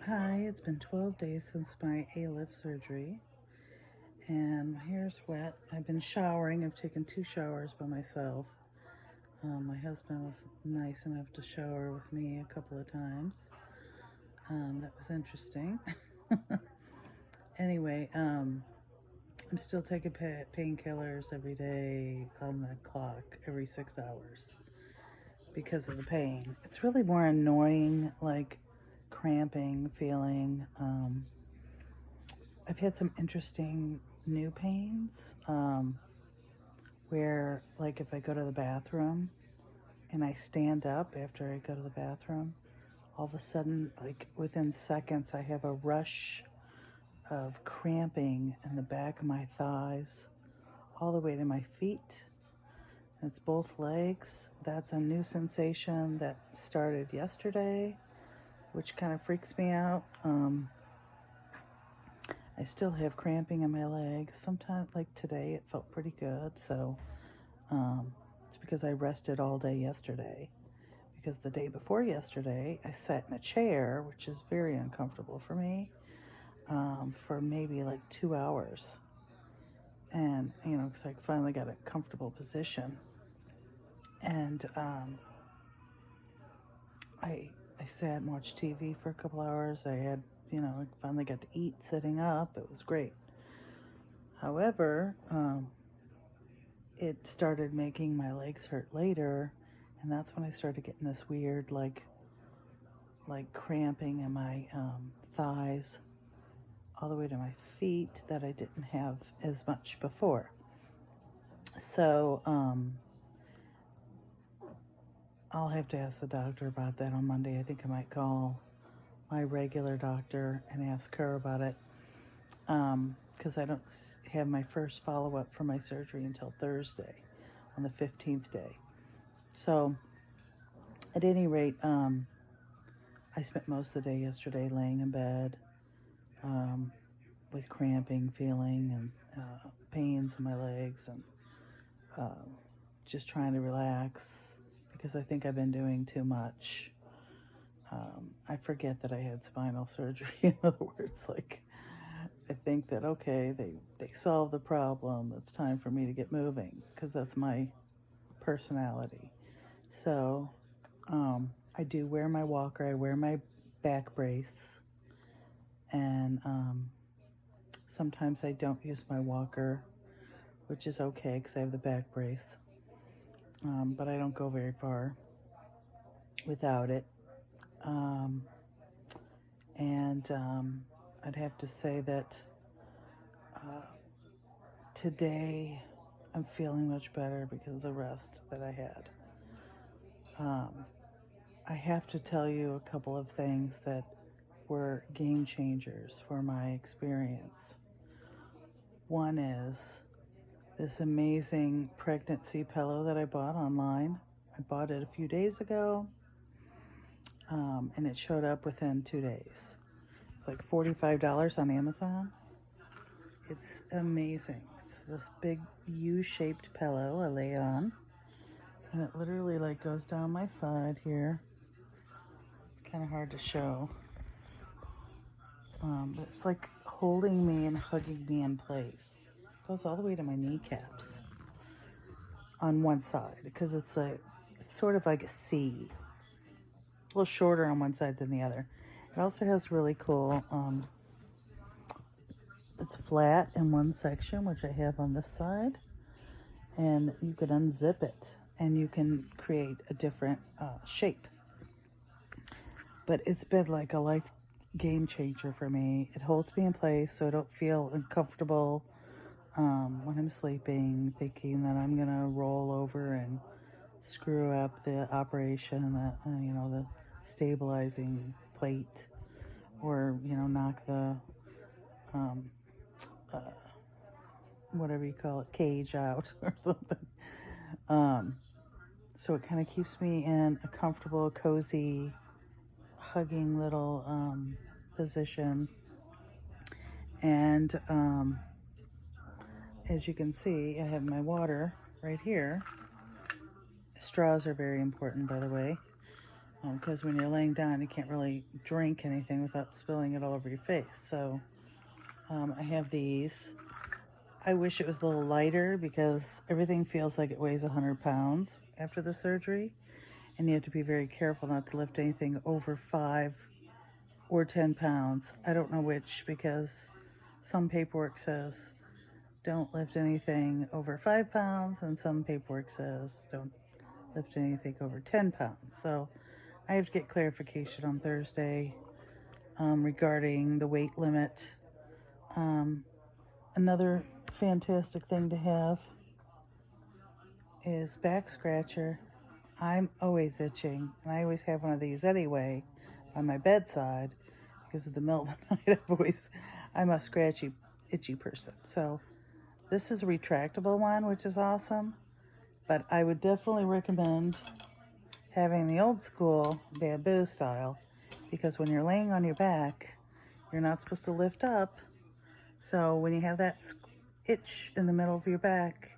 Hi, it's been 12 days since my ALIF surgery, and my hair's wet. I've been showering. I've taken 2 showers by myself. My husband was nice enough to shower with me a couple of times. That was interesting. Anyway, I'm still taking painkillers every day on the clock every 6 hours because of the pain. It's really more annoying, like cramping feeling. I've had some interesting new pains where, like, if I go to the bathroom and I stand up after I go to the bathroom, all of a sudden, like within seconds, I have a rush of cramping in the back of my thighs all the way to my feet. It's both legs. That's a new sensation that started yesterday, which kind of freaks me out. I still have cramping in my legs. Sometimes, like today, it felt pretty good. So it's because I rested all day yesterday. Because the day before yesterday, I sat in a chair, which is very uncomfortable for me, for maybe like 2 hours. And, because I finally got a comfortable position. And I sat and watched TV for a couple hours. I finally got to eat sitting up. It was great. However, it started making my legs hurt later, and that's when I started getting this weird, like cramping in my thighs all the way to my feet that I didn't have as much before. So I'll have to ask the doctor about that on Monday. I think I might call my regular doctor and ask her about it, because I don't have my first follow-up for my surgery until Thursday, on the 15th day. So at any rate, I spent most of the day yesterday laying in bed with cramping feeling and pains in my legs, and just trying to relax because I think I've been doing too much. I forget that I had spinal surgery. In other words, like, I think that, okay, they solved the problem. It's time for me to get moving because that's my personality. So I do wear my walker. I wear my back brace. And sometimes I don't use my walker, which is okay because I have the back brace. But I don't go very far without it. I'd have to say that today I'm feeling much better because of the rest that I had. I have to tell you a couple of things that were game changers for my experience. One is this amazing pregnancy pillow that I bought online. I bought it a few days ago, and it showed up within 2 days. It's like $45 on Amazon. It's amazing. It's this big U-shaped pillow I lay on, and it literally like goes down my side here. It's kind of hard to show, but it's like holding me and hugging me in place. It goes all the way to my kneecaps on one side because it's sort of like a C, a little shorter on one side than the other. It also has really cool, it's flat in one section, which I have on this side, and you can unzip it and you can create a different shape. But it's been like a life game changer for me. It holds me in place so I don't feel uncomfortable when I'm sleeping, thinking that I'm gonna roll over and screw up the operation, the stabilizing plate, or knock the whatever you call it, cage out or something. So it kind of keeps me in a comfortable, cozy, hugging little position. And as you can see, I have my water right here. Straws are very important, by the way. because when you're laying down, you can't really drink anything without spilling it all over your face. So I have these. I wish it was a little lighter because everything feels like it weighs 100 pounds after the surgery. And you have to be very careful not to lift anything over 5 or 10 pounds. I don't know which, because some paperwork says don't lift anything over 5 pounds, and some paperwork says don't lift anything over 10 pounds. So I have to get clarification on Thursday regarding the weight limit. Another fantastic thing to have is back scratcher. I'm always itching, and I always have one of these anyway by my bedside because of the middle of the night. I'm a scratchy, itchy person. So this is a retractable one, which is awesome, but I would definitely recommend having the old school bamboo style, because when you're laying on your back, you're not supposed to lift up. So when you have that itch in the middle of your back,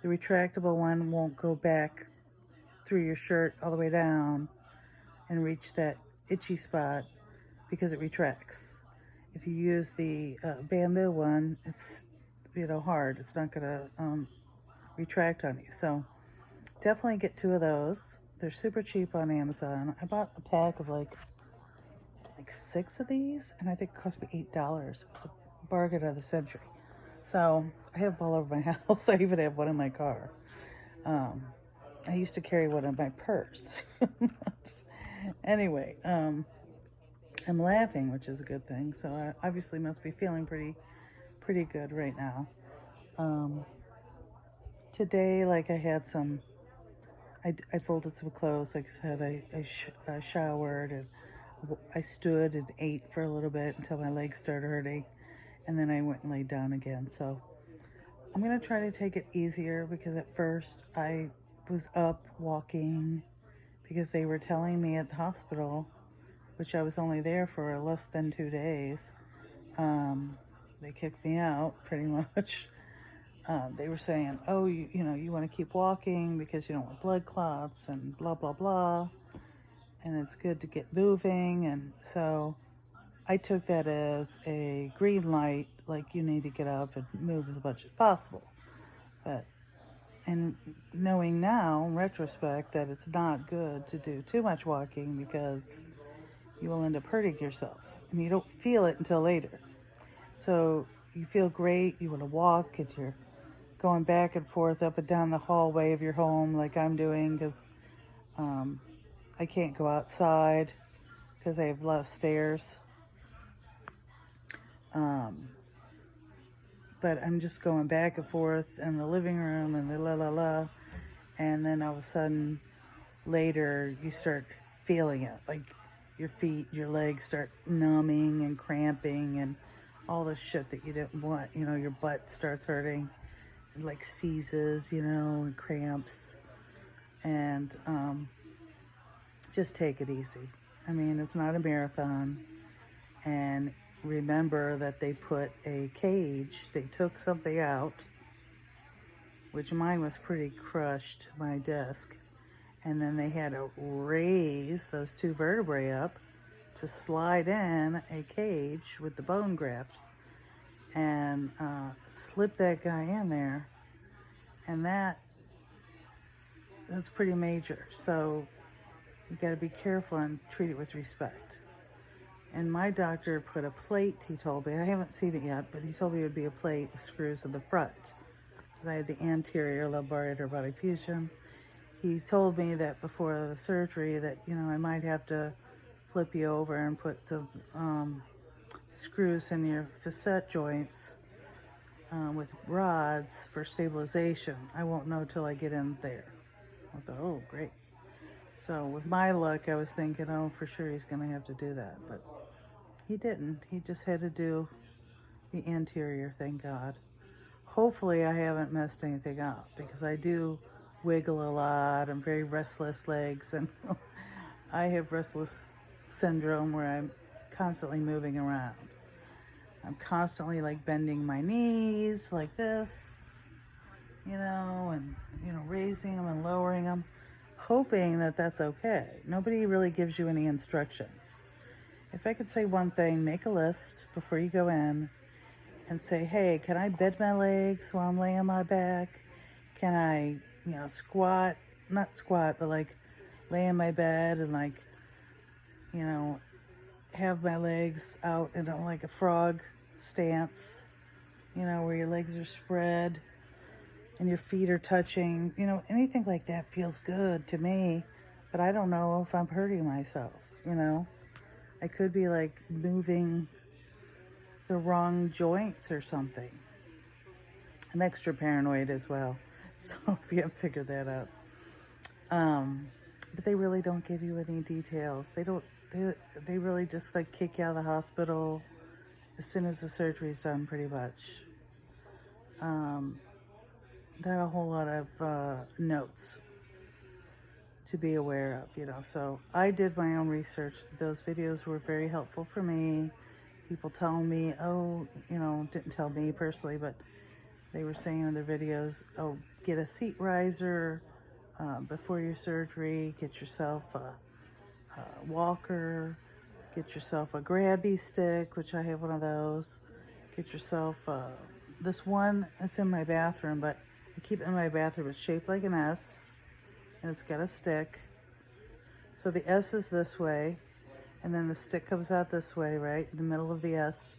the retractable one won't go back through your shirt all the way down and reach that itchy spot because it retracts. If you use the bamboo one, it's hard. It's not gonna retract on you. So definitely get 2 of those. They're super cheap on Amazon. I bought a pack of like 6 of these, and I think it cost me $8. It was a bargain of the century. So I have them all over my house. I even have one in my car. I used to carry one in my purse. Anyway, I'm laughing, which is a good thing. So I obviously must be feeling pretty good right now. Today, I had I folded some clothes. Like I said, I showered, and I stood and ate for a little bit until my legs started hurting, and then I went and laid down again. So I'm going to try to take it easier, because at first I was up walking because they were telling me at the hospital, which I was only there for less than 2 days. They kicked me out pretty much. They were saying, oh, you want to keep walking because you don't want blood clots and blah, blah, blah. And it's good to get moving. And so I took that as a green light, like you need to get up and move as much as possible. And knowing now, in retrospect, that it's not good to do too much walking, because you will end up hurting yourself. And you don't feel it until later. So you feel great, you want to walk, and you're going back and forth up and down the hallway of your home like I'm doing, because I can't go outside because I have less stairs. But I'm just going back and forth in the living room and the la la la. And then all of a sudden, later, you start feeling it. Like your feet, your legs start numbing and cramping and all the shit that you didn't want. Your butt starts hurting, like seizes, and cramps. And just take it easy. I mean, it's not a marathon. And remember that they put a cage. They took something out, which mine was pretty crushed, my disc. And then they had to raise those 2 vertebrae up to slide in a cage with the bone graft and slip that guy in there. And that's pretty major. So you got to be careful and treat it with respect. And my doctor put a plate, he told me. I haven't seen it yet, but he told me it would be a plate with screws in the front, because I had the anterior lumbar interbody fusion. He told me that before the surgery that, I might have to flip you over and put some screws in your facet joints with rods for stabilization. I won't know till I get in there. I thought, oh, great. So with my luck, I was thinking, oh, for sure he's going to have to do that. But he didn't. He just had to do the anterior, thank God. Hopefully I haven't messed anything up, because I do wiggle a lot. I'm very restless legs, and I have restless syndrome where I'm constantly moving around. I'm constantly bending my knees like this, and raising them and lowering them. hoping that that's okay. Nobody really gives you any instructions. If I could say one thing, make a list before you go in and say, hey, can I bend my legs while I'm laying on my back? Can I, squat? Not squat, but like lay in my bed and like, have my legs out in like a frog stance, where your legs are spread and your feet are touching. Anything like that feels good to me, but I don't know if I'm hurting myself, I could be like moving the wrong joints or something. I'm extra paranoid as well, so if you haven't figured that out. But they really don't give you any details. They really just like kick you out of the hospital as soon as the surgery's done, pretty much. Not a whole lot of notes to be aware of, so I did my own research. Those videos were very helpful for me. People telling me, didn't tell me personally, but they were saying in their videos, get a seat riser before your surgery, get yourself a walker, get yourself a grabby stick, which I have one of those, get yourself this one, it's in my bathroom, but I keep it in my bathroom. It's shaped like an S, and it's got a stick. So the S is this way, and then the stick comes out this way, right, in the middle of the S,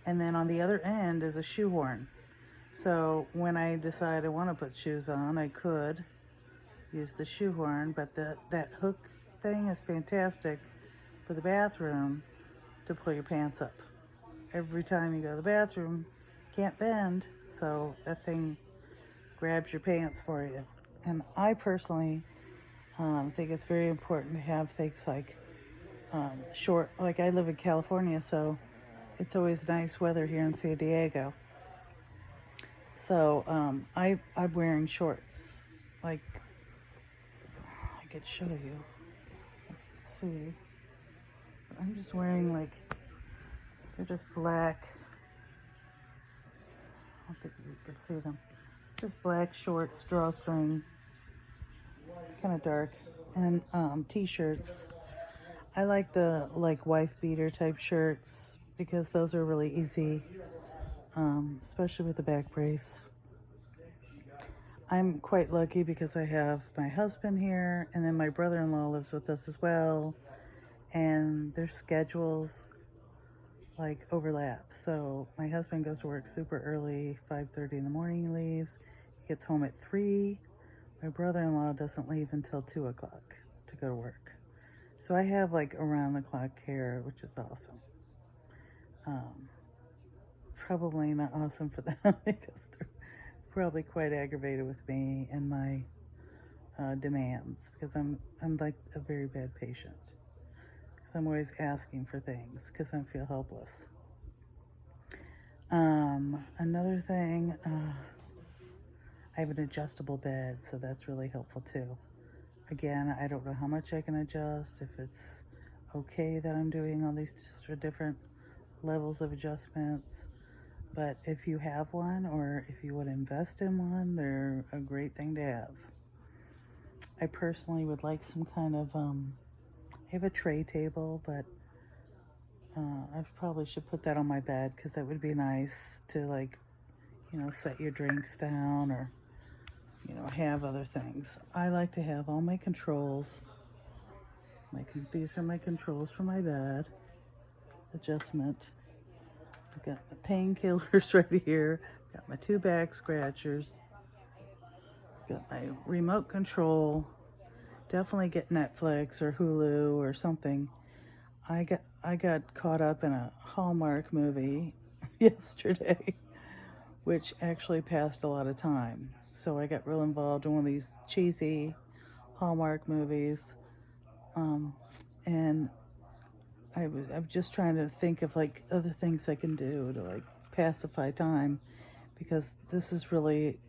and then on the other end is a shoehorn. So when I decide I want to put shoes on, I could use the shoehorn, but that hook thing is fantastic for the bathroom to pull your pants up. Every time you go to the bathroom, can't bend, so that thing grabs your pants for you. And I personally think it's very important to have things like short, like I live in California, so it's always nice weather here in San Diego. So I'm wearing shorts, like I could show you. Let's see. I'm just wearing like, they're just black. I don't think you could see them. Just black shorts, drawstring. It's kind of dark. And t-shirts. I like the wife beater type shirts because those are really easy, especially with the back brace. I'm quite lucky because I have my husband here, and then my brother-in-law lives with us as well, and their schedules overlap. So my husband goes to work super early, 5:30 in the morning he leaves. He gets home at 3. My brother-in-law doesn't leave until 2 o'clock to go to work. So I have around-the-clock care, which is awesome. Probably not awesome for them because they're probably quite aggravated with me and my demands, because I'm like a very bad patient, because I'm always asking for things because I feel helpless. Another thing, I have an adjustable bed, so that's really helpful too. Again, I don't know how much I can adjust, if it's okay that I'm doing all these different levels of adjustments, but if you have one, or if you would invest in one, they're a great thing to have. I personally would like some kind of, I have a tray table, but I probably should put that on my bed, because that would be nice to set your drinks down, or have other things. I like to have all my controls. These are my controls for my bed adjustment. I've got the painkillers right here. I've got my 2 back scratchers. I've got my remote control. Definitely get Netflix or Hulu or something. I got caught up in a Hallmark movie yesterday, which actually passed a lot of time. So I got real involved in one of these cheesy Hallmark movies, and I'm just trying to think of other things I can do to pacify time, because this is really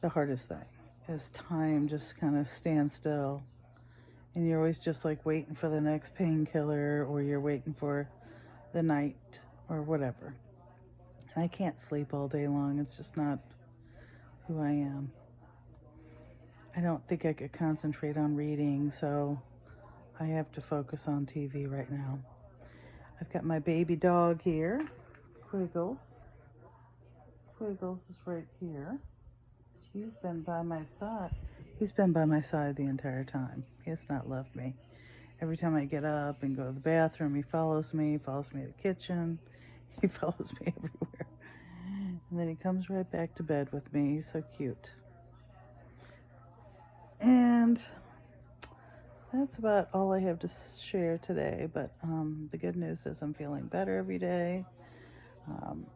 the hardest thing, is time just kind of stands still, and you're always just waiting for the next painkiller, or you're waiting for the night or whatever. And I can't sleep all day long. It's just not who I am. I don't think I could concentrate on reading, so I have to focus on TV right now. I've got my baby dog here, Quiggles. Quiggles is right here. He's been by my side. He's been by my side the entire time. He has not left me. Every time I get up and go to the bathroom, he follows me to the kitchen. He follows me everywhere. And then he comes right back to bed with me. He's so cute. And that's about all I have to share today. But the good news is I'm feeling better every day.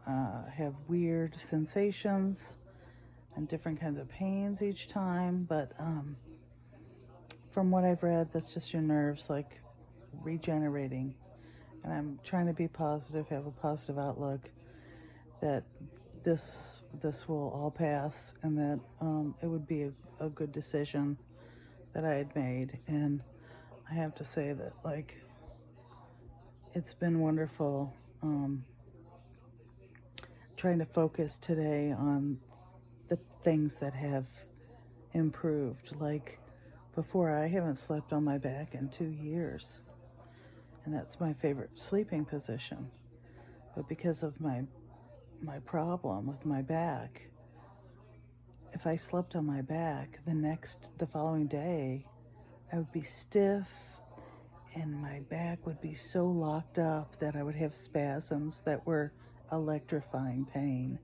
I have weird sensations and different kinds of pains each time. But from what I've read, that's just your nerves like regenerating. And I'm trying to be positive, have a positive outlook that this will all pass, and that it would be a good decision that I had made. And I have to say that, like, it's been wonderful trying to focus today on the things that have improved. Like, before, I haven't slept on my back in 2 years, and that's my favorite sleeping position. But because of my problem with my back, if I slept on my back, the following day, I would be stiff and my back would be so locked up that I would have spasms that were electrifying pain.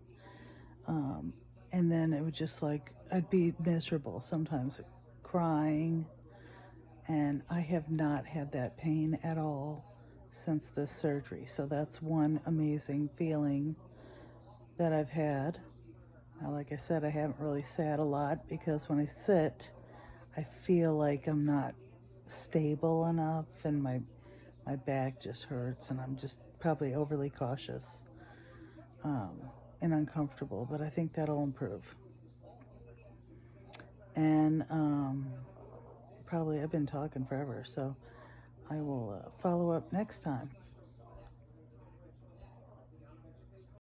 And then it would just like, I'd be miserable, sometimes crying. And I have not had that pain at all since this surgery. So that's one amazing feeling that I've had. Now, like I said, I haven't really sat a lot because when I sit, I feel like I'm not stable enough and my back just hurts, and I'm just probably overly cautious and uncomfortable, but I think that'll improve. And probably I've been talking forever, so I will follow up next time.